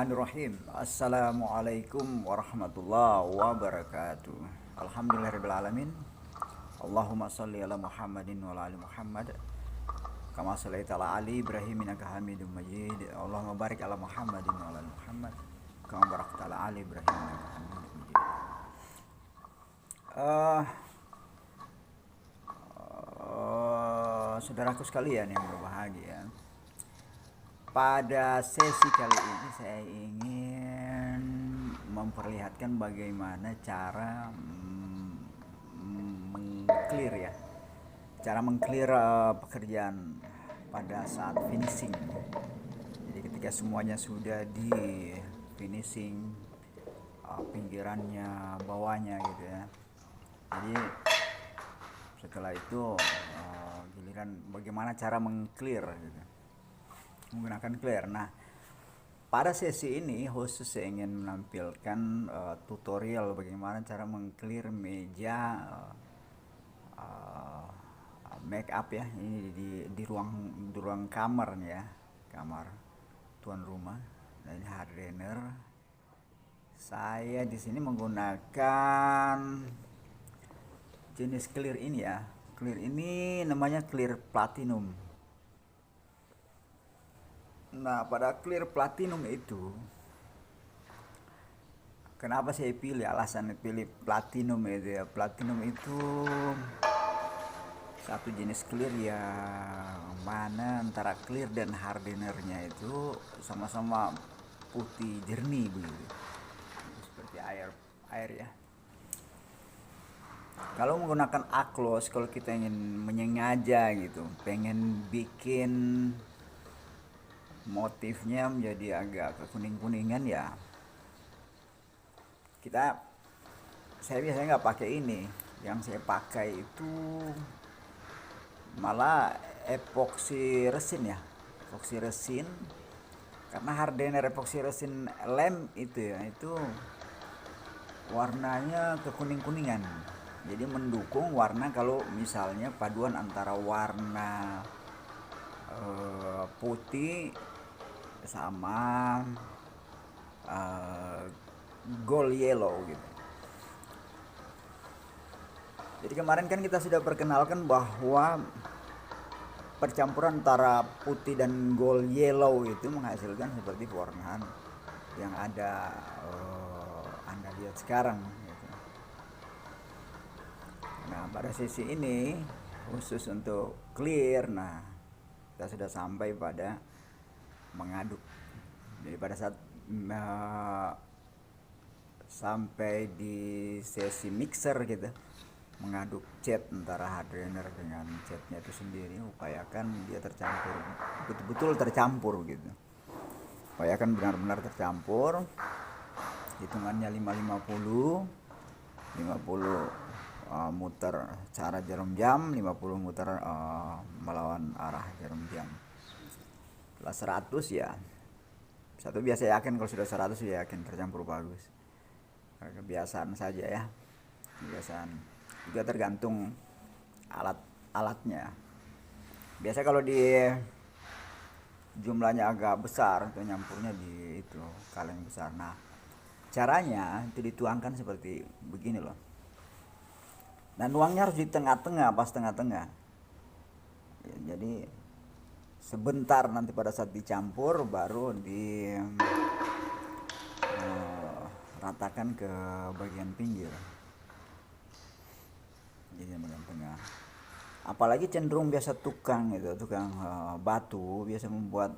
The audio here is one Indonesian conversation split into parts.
Bismillahirrahmanirrahim. Assalamualaikum warahmatullahi wabarakatuh. Alhamdulillahirrahmanirrahim. Allahumma salli ala Muhammadin wa ala ali Muhammad kama sallaita ala ali Ibrahim innaka Hamidum Majid. Allahumma barik ala Muhammadin wa ala ali Muhammad kama barakta ala ali Ibrahim innaka Hamidum Majid. Saudaraku sekalian yang berbahagia, pada sesi kali ini saya ingin memperlihatkan bagaimana cara mengclear pekerjaan pada saat finishing. Jadi ketika semuanya sudah di finishing, pinggirannya, bawahnya gitu ya. Jadi setelah itu giliran bagaimana cara mengclear gitu, menggunakan clear. Nah, pada sesi ini khusus saya ingin menampilkan tutorial bagaimana cara mengclear meja make up ya. Ini di ruang kamar nih ya, kamar tuan rumah. Nah, ini hardener. Saya di sini menggunakan jenis clear ini ya. Clear ini namanya clear platinum. Nah, pada clear platinum itu, kenapa saya pilih, alasan pilih platinum itu ya, platinum itu satu jenis clear yang mana antara clear dan hardenernya itu sama-sama putih jernih begitu, seperti air ya. Kalau menggunakan aklos, kalau kita ingin menyengaja gitu, pengen bikin motifnya menjadi agak kekuning-kuningan ya, saya biasanya nggak pakai ini. Yang saya pakai itu malah epoxy resin ya, epoxy resin. Karena hardener epoxy resin lem itu ya, itu warnanya kekuning-kuningan. Jadi mendukung warna, kalau misalnya paduan antara warna putih sama gold yellow gitu. Jadi kemarin kan kita sudah perkenalkan bahwa percampuran antara putih dan gold yellow itu menghasilkan seperti pewarnaan yang ada Anda lihat sekarang gitu. Nah, pada sesi ini khusus untuk clear, nah kita sudah sampai pada mengaduk. Jadi pada saat sampai di sesi mixer gitu, mengaduk cat antara hardener dengan catnya itu sendiri, upayakan dia tercampur, betul-betul tercampur gitu, upayakan benar-benar tercampur. Hitungannya 5-50 muter cara jarum jam, 50 muter melawan arah jarum jam. Setelah 100 ya, satu biasa yakin, kalau sudah 100 ya yakin tercampur bagus. Kebiasaan saja ya, kebiasaan juga, tergantung alatnya. Biasa kalau di jumlahnya agak besar itu nyampurnya di itu kaleng besar. Nah, caranya itu dituangkan seperti begini loh, dan nuangnya harus di tengah-tengah, pas tengah-tengah ya. Jadi sebentar, nanti pada saat dicampur baru di ratakan ke bagian pinggir, jadi bagian tengah. Apalagi cenderung biasa tukang batu biasa membuat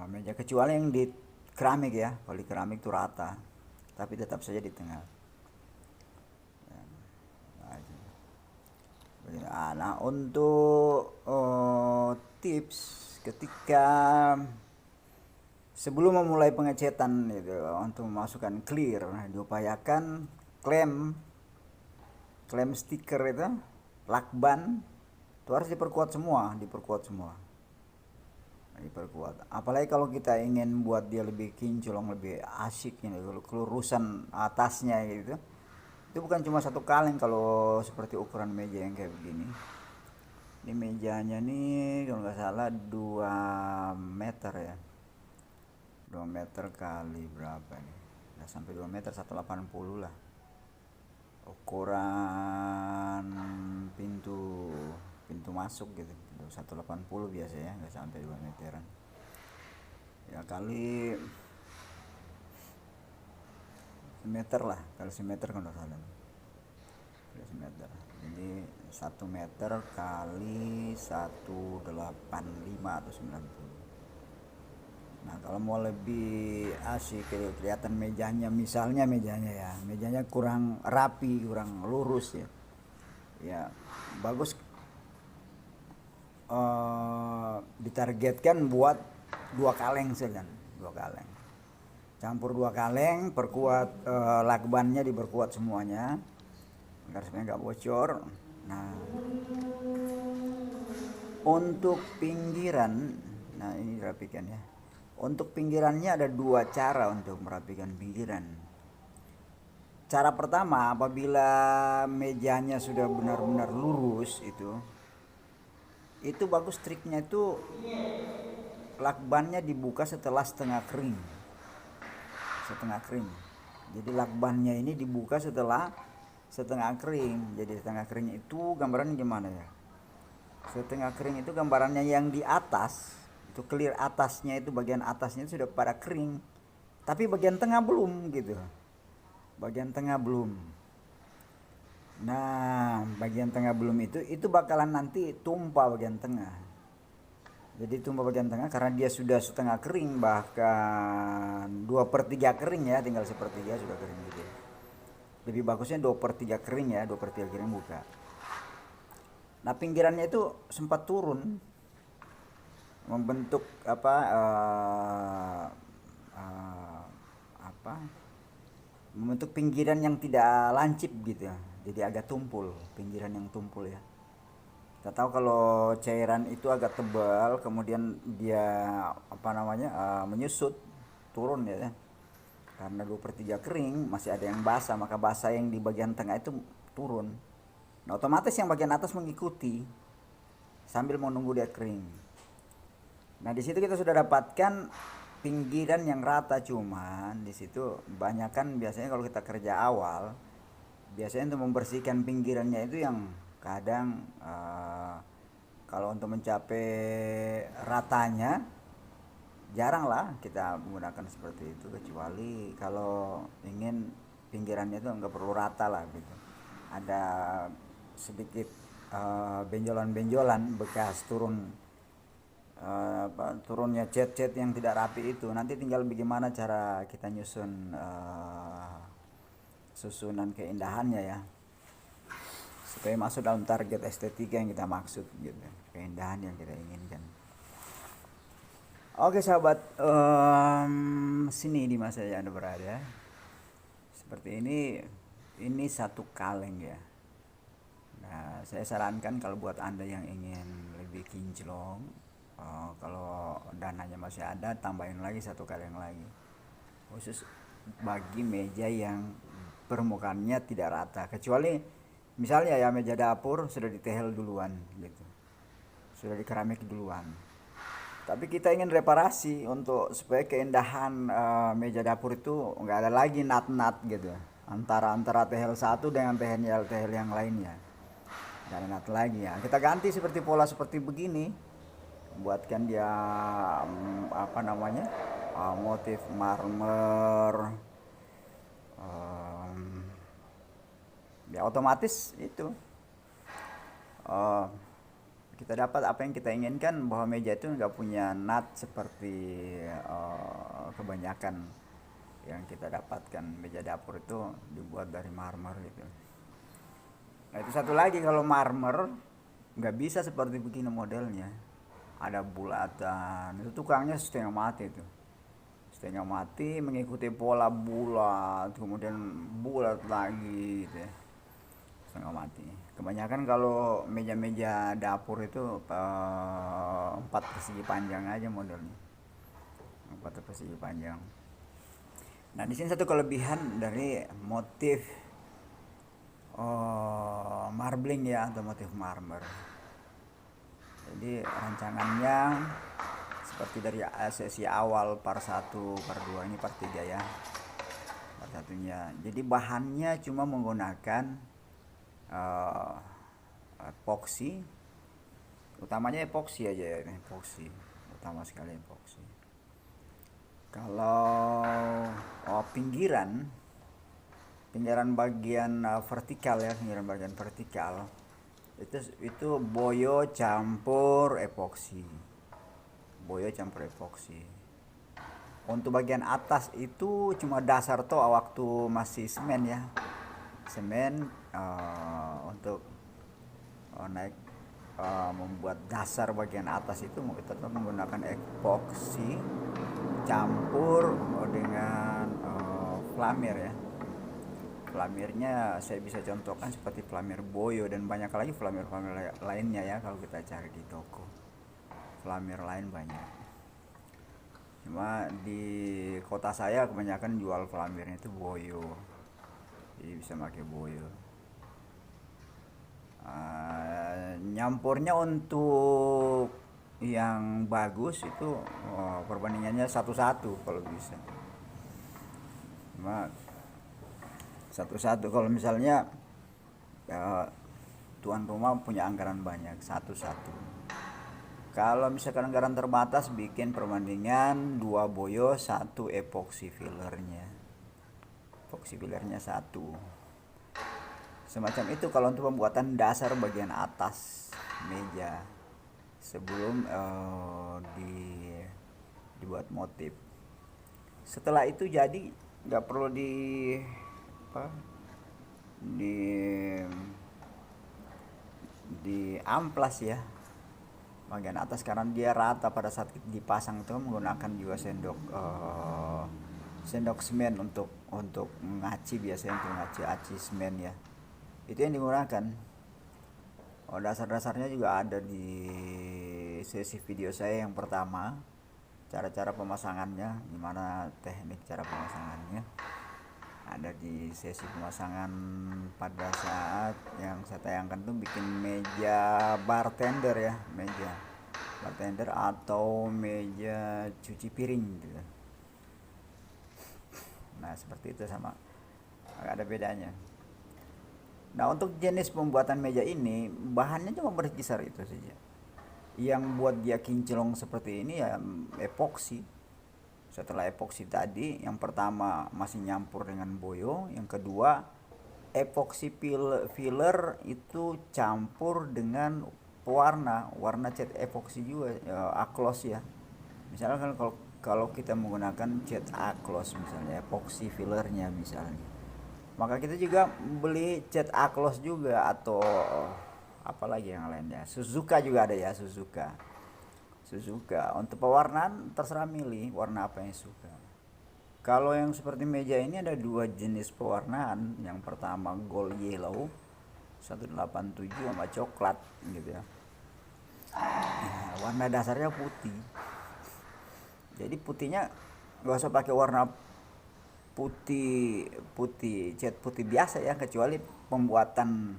meja, kecuali yang di keramik ya. Kalau di keramik itu rata, tapi tetap saja di tengah. Nah, untuk tips ketika sebelum memulai pengecetan itu, untuk memasukkan clear, diupayakan klem stiker itu, lakban itu harus diperkuat semua. Apalagi kalau kita ingin buat dia lebih kinclong, lebih asik ini, kelurusan atasnya gitu. Itu bukan cuma satu kaleng kalau seperti ukuran meja yang kayak begini. Ini mejanya nih kalau nggak salah 2 meter ya, 2 meter kali berapa nih, nggak sampai 2 meter, 180 lah ukuran pintu pintu masuk gitu. 180 biasanya, nggak sampai 2 meteran ya, kali semeter lah, kali semeter kan udah salah, kali semeter. Jadi 1 meter kali 185 atau 90. Nah kalau mau lebih asik kelihatan mejanya, misalnya mejanya kurang rapi, kurang lurus ya, ya bagus ditargetkan buat 2 kaleng saja, 2 kaleng. Campur 2 kaleng, perkuat lakbannya, diperkuat semuanya agar supaya nggak bocor. Nah untuk pinggiran, nah ini dirapikan ya. Untuk pinggirannya ada 2 cara untuk merapikan pinggiran. Cara pertama, apabila mejanya sudah benar-benar lurus itu bagus triknya itu lakbannya dibuka setelah setengah kering. Jadi lakbannya ini dibuka setelah setengah kering. Jadi setengah kering itu gambarannya gimana ya? Setengah kering itu gambarannya yang di atas itu clear, atasnya itu bagian atasnya itu sudah pada kering, tapi bagian tengah belum gitu. Bagian tengah belum. Nah, bagian tengah belum itu bakalan nanti tumpah bagian tengah. Jadi tumpah bagian tengah karena dia sudah setengah kering, bahkan 2/3 kering ya, tinggal 1/3 sudah kering gitu. Lebih bagusnya 2/3 kering ya, 2/3 kering buka. Nah pinggirannya itu sempat turun, membentuk membentuk pinggiran yang tidak lancip gitu ya. Jadi agak tumpul, pinggiran yang tumpul ya. Kita tahu kalau cairan itu agak tebal, kemudian dia menyusut, turun ya. Karena 2/3 kering, masih ada yang basah, maka basah yang di bagian tengah itu turun. Nah otomatis yang bagian atas mengikuti sambil menunggu dia kering. Nah di situ kita sudah dapatkan pinggiran yang rata, cuman di situ banyakkan biasanya kalau kita kerja awal, biasanya untuk membersihkan pinggirannya itu yang kadang kalau untuk mencapai ratanya jarang lah kita menggunakan seperti itu, kecuali kalau ingin pinggirannya itu nggak perlu rata lah gitu, ada sedikit benjolan-benjolan bekas turunnya cat-cat yang tidak rapi itu, nanti tinggal bagaimana cara kita nyusun susunan keindahannya ya, supaya masuk dalam target estetika yang kita maksud gitu, keindahan yang kita inginkan. Oke sahabat, sini di masa yang Anda berada seperti ini 1 kaleng ya. Nah saya sarankan kalau buat Anda yang ingin lebih kinclong, kalau dananya masih ada, tambahin lagi 1 kaleng lagi, khusus bagi meja yang permukaannya tidak rata, kecuali misalnya ya meja dapur sudah ditehel duluan gitu, sudah dikeramik duluan, tapi kita ingin reparasi untuk supaya keindahan meja dapur itu nggak ada lagi nat-nat gitu antara tehel satu dengan tehel yang lainnya, nggak ada nat lagi ya. Kita ganti seperti pola seperti begini, buatkan dia motif marmer, ya otomatis itu kita dapat apa yang kita inginkan, bahwa meja itu nggak punya nut seperti kebanyakan yang kita dapatkan meja dapur itu dibuat dari marmer gitu. Nah itu satu lagi, kalau marmer nggak bisa seperti begini modelnya, ada bulatan, itu tukangnya setengah mati mengikuti pola bulat, kemudian bulat lagi gitu ya, setengah mati. Kebanyakan kalau meja-meja dapur itu 4 persegi panjang aja modelnya, 4 persegi panjang. Nah di sini satu kelebihan dari motif marbling ya, atau motif marmer. Jadi rancangannya seperti dari sesi awal part 1 part 2 ini part 3 ya, part satunya. Jadi bahannya cuma menggunakan uh, epoksi, utamanya epoksi aja ya, epoksi utama sekali, epoksi. Kalau pinggiran bagian vertikal ya, pinggiran bagian vertikal itu boyo campur epoksi, untuk bagian atas itu cuma dasar toh waktu masih semen ya, semen untuk naik membuat dasar bagian atas itu tetap menggunakan epoksi campur dengan flamer ya. Flamernya saya bisa contohkan seperti flamer boyo dan banyak lagi flamer lainnya ya, kalau kita cari di toko flamer lain banyak. Cuma di kota saya kebanyakan jual flamernya itu boyo, jadi bisa pakai boyo. Nyampurnya untuk yang bagus itu perbandingannya 1:1 kalau bisa. Cuma 1:1 kalau misalnya tuan rumah punya anggaran banyak, 1:1. Kalau misalkan anggaran terbatas, bikin perbandingan 2 boyo 1 epoksi fillernya, 1. Semacam itu kalau untuk pembuatan dasar bagian atas meja sebelum dibuat motif. Setelah itu jadi nggak perlu di amplas ya bagian atas, karena dia rata pada saat dipasang itu menggunakan juga sendok semen untuk ngaci, biasanya untuk ngaci semen ya, itu yang digunakan. Dasar-dasarnya juga ada di sesi video saya yang pertama, cara-cara pemasangannya, gimana teknik cara pemasangannya, ada di sesi pemasangan pada saat yang saya tayangkan tuh bikin meja bartender ya, meja bartender atau meja cuci piring gitu. Nah seperti itu, sama agak ada bedanya. Nah untuk jenis pembuatan meja ini bahannya cuma berkisar itu saja. Yang buat dia kinclong seperti ini ya epoksi. Setelah epoksi tadi, yang pertama masih nyampur dengan boyo, yang kedua epoksi filler itu campur dengan warna cat epoksi juga ya, aklos ya. Misalkan kalau kita menggunakan cat aklos misalnya, epoksi fillernya misalnya, maka kita juga beli cat aklos juga, atau apalagi yang lainnya, Suzuka juga ada ya, Suzuka untuk pewarnaan terserah milih warna apa yang suka. Kalau yang seperti meja ini ada 2 jenis pewarnaan, yang pertama gold yellow 187 sama coklat gitu ya. Nah, warna dasarnya putih, jadi putihnya gak usah pakai warna putih cat putih biasa ya, kecuali pembuatan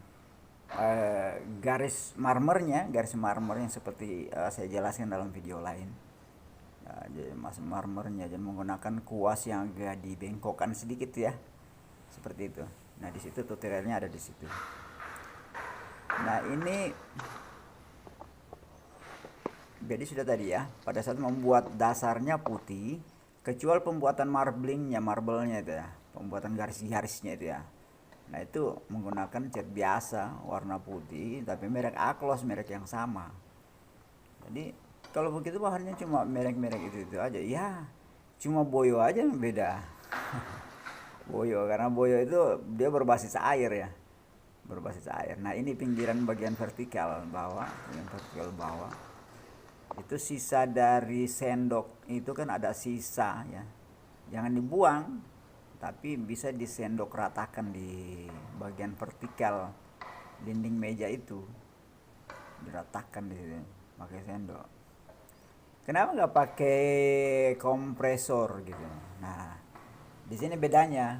garis marmernya seperti saya jelaskan dalam video lain. Jadi marmernya dan menggunakan kuas yang agak dibengkokkan sedikit ya, seperti itu. Nah di situ tutorialnya ada di situ. Nah ini jadi sudah tadi ya, pada saat membuat dasarnya putih, kecuali pembuatan marblenya itu ya, pembuatan garis-garisnya itu ya. Nah itu menggunakan cat biasa warna putih tapi merek aklos, merek yang sama. Jadi kalau begitu bahannya cuma merek-merek itu aja ya, cuma boyo aja yang beda. Boyo, karena boyo itu dia berbasis air ya, nah ini pinggiran bagian vertikal bawah itu sisa dari sendok itu kan ada sisa ya, jangan dibuang tapi bisa disendok ratakan di bagian vertikal dinding meja itu, diratakan di situ pakai sendok. Kenapa nggak pakai kompresor gitu? Nah di sini bedanya,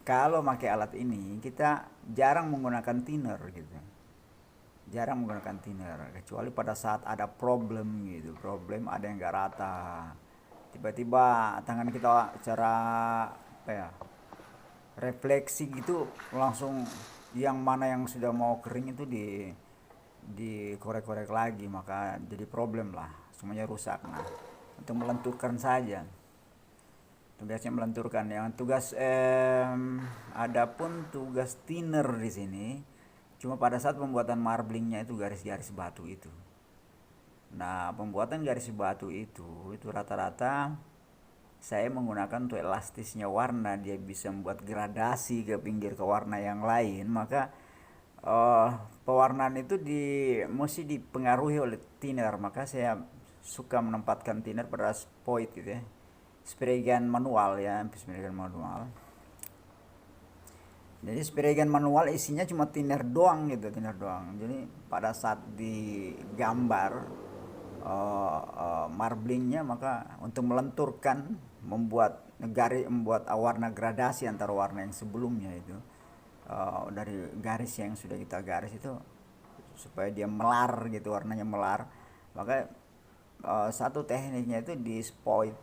kalau pakai alat ini kita jarang menggunakan thinner gitu, jarang menggunakan thinner kecuali pada saat ada problem gitu, problem ada yang nggak rata, tiba-tiba tangan kita cara apa ya, refleksi gitu langsung yang mana yang sudah mau kering itu dikorek-korek lagi, maka jadi problem lah, semuanya rusak. Nah, untuk melenturkan saja, tugasnya melenturkan. Yang tugas adapun tugas thinner di sini cuma pada saat pembuatan marblingnya itu garis-garis batu itu. Nah, pembuatan garis batu itu rata-rata saya menggunakan untuk elastisnya warna, dia bisa membuat gradasi ke pinggir ke warna yang lain, maka eh, pewarnaan itu mesti dipengaruhi oleh thinner. Maka saya suka menempatkan thinner pada spoit gitu ya, spray gun manual ya, spray gun manual. Jadi spray gun manual isinya cuma thinner doang gitu, thinner doang. Jadi pada saat digambar marblingnya, maka untuk melenturkan, membuat warna gradasi antara warna yang sebelumnya itu, dari garis yang sudah kita garis itu supaya dia melar gitu, warnanya melar, maka satu tekniknya itu di spoit,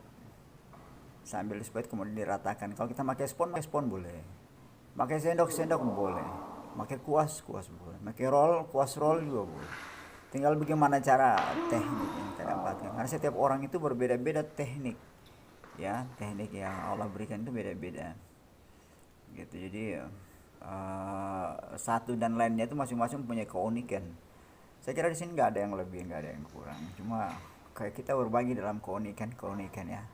sambil di spoit kemudian diratakan. Kalau kita pakai spon boleh, pakai sendok boleh, pakai kuas boleh, pakai kuas roll juga boleh. Tinggal bagaimana cara teknik yang kita dapatkan, karena setiap orang itu berbeda-beda teknik ya, teknik yang Allah berikan itu beda-beda gitu. Jadi satu dan lainnya itu masing-masing punya keunikan. Saya kira di sini nggak ada yang lebih, nggak ada yang kurang, cuma kayak kita berbagi dalam keunikan ya,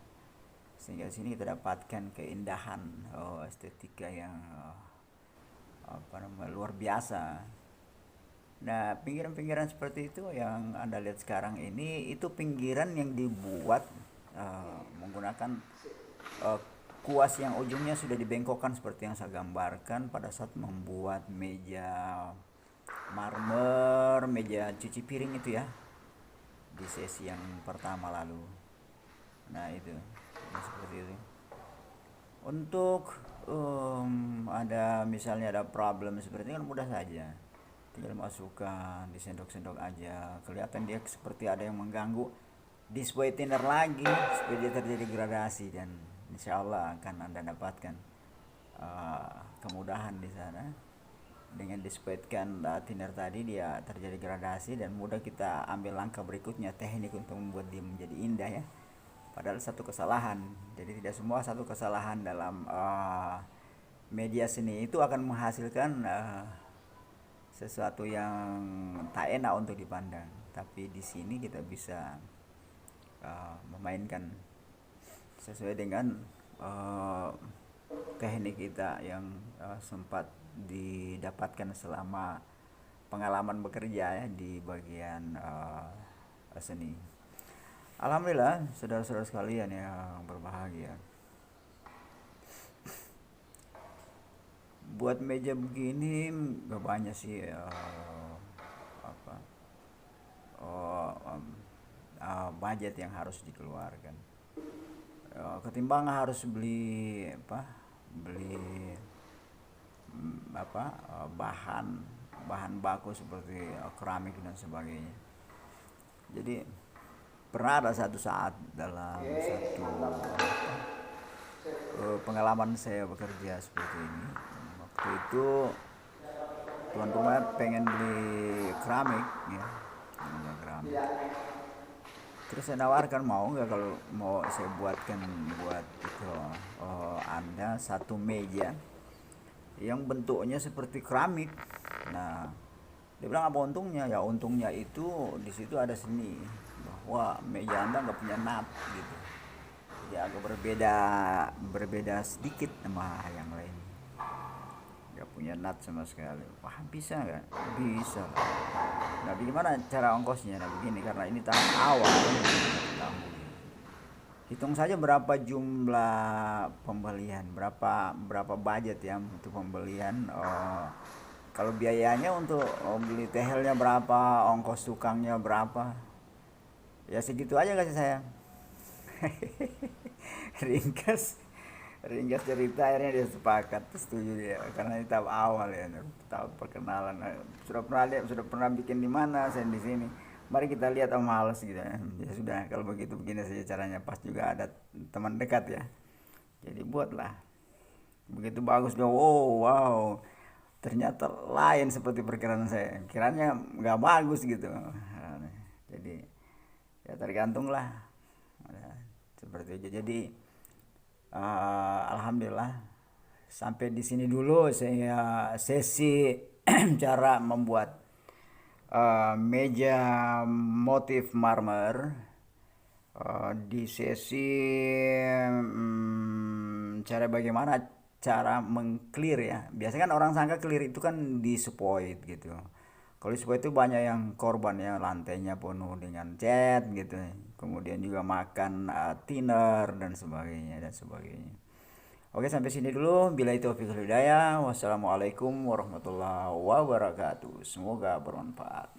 sehingga di sini kita dapatkan keindahan, estetika yang luar biasa. Nah, pinggiran-pinggiran seperti itu yang Anda lihat sekarang ini, itu pinggiran yang dibuat menggunakan kuas yang ujungnya sudah dibengkokkan seperti yang saya gambarkan pada saat membuat meja marmer, meja cuci piring itu ya, di sesi yang pertama lalu. Nah, itu seperti itu. Untuk misalnya ada problem seperti ini kan mudah saja, tinggal masukkan, disendok-sendok aja, kelihatan dia seperti ada yang mengganggu, display thinner lagi supaya dia terjadi gradasi, dan insya Allah akan Anda dapatkan kemudahan di sana. Dengan dispaitkan thinner tadi, dia terjadi gradasi dan mudah kita ambil langkah berikutnya, teknik untuk membuat dia menjadi indah ya. Padahal satu kesalahan, jadi tidak semua satu kesalahan dalam media seni itu akan menghasilkan sesuatu yang tak enak untuk dipandang. Tapi di sini kita bisa memainkan sesuai dengan teknik kita yang sempat didapatkan selama pengalaman bekerja ya di bagian seni. Alhamdulillah saudara-saudara sekalian yang berbahagia, buat meja begini gak banyak sih budget yang harus dikeluarkan, ketimbang harus beli bahan baku seperti keramik dan sebagainya. Jadi pernah ada satu saat dalam satu pengalaman saya bekerja seperti ini, waktu itu tuan rumah pengen beli keramik ya, terus saya nawarkan, mau nggak kalau mau saya buatkan buat itu Anda satu meja yang bentuknya seperti keramik. Nah, dia bilang apa untungnya? Ya untungnya itu di situ ada seni, bahwa meja Anda nggak punya nut gitu, jadi agak berbeda sedikit sama yang lain, nggak punya nut sama sekali. Wah, bisa nggak? Bisa. Nah, bagaimana cara ongkosnya? Nah, begini, karena ini tahun awal, hitung saja berapa jumlah pembelian, berapa budget ya untuk pembelian. Kalau biayanya untuk beli tehelnya berapa, ongkos tukangnya berapa, ya segitu aja kasih saya. Ringkas ringkas cerita akhirnya dia sepakat, setuju dia karena ini tahap awal ya, tahap perkenalan. Sudah pernah lihat, sudah pernah bikin di mana, saya di sini, mari kita lihat. Oh males gitu ya. Ya sudah, kalau begitu begini saja caranya, pas juga ada teman dekat ya, jadi buatlah. Begitu bagus dia, oh wow, ternyata lain seperti perkiraan saya, kiranya nggak bagus gitu. Jadi ya tergantung lah. Ya, seperti itu. Jadi alhamdulillah sampai di sini dulu saya sesi cara membuat meja motif marmer. Di sesi cara bagaimana cara mengclear ya. Biasanya kan orang sangka clear itu kan di spoit gitu. Kalau di spoit itu banyak yang korban ya, lantainya penuh dengan cat gitu. Kemudian juga makan thinner dan sebagainya dan sebagainya. Oke, sampai sini dulu. Bila itu taufiq hidayah. Wassalamualaikum warahmatullahi wabarakatuh. Semoga bermanfaat.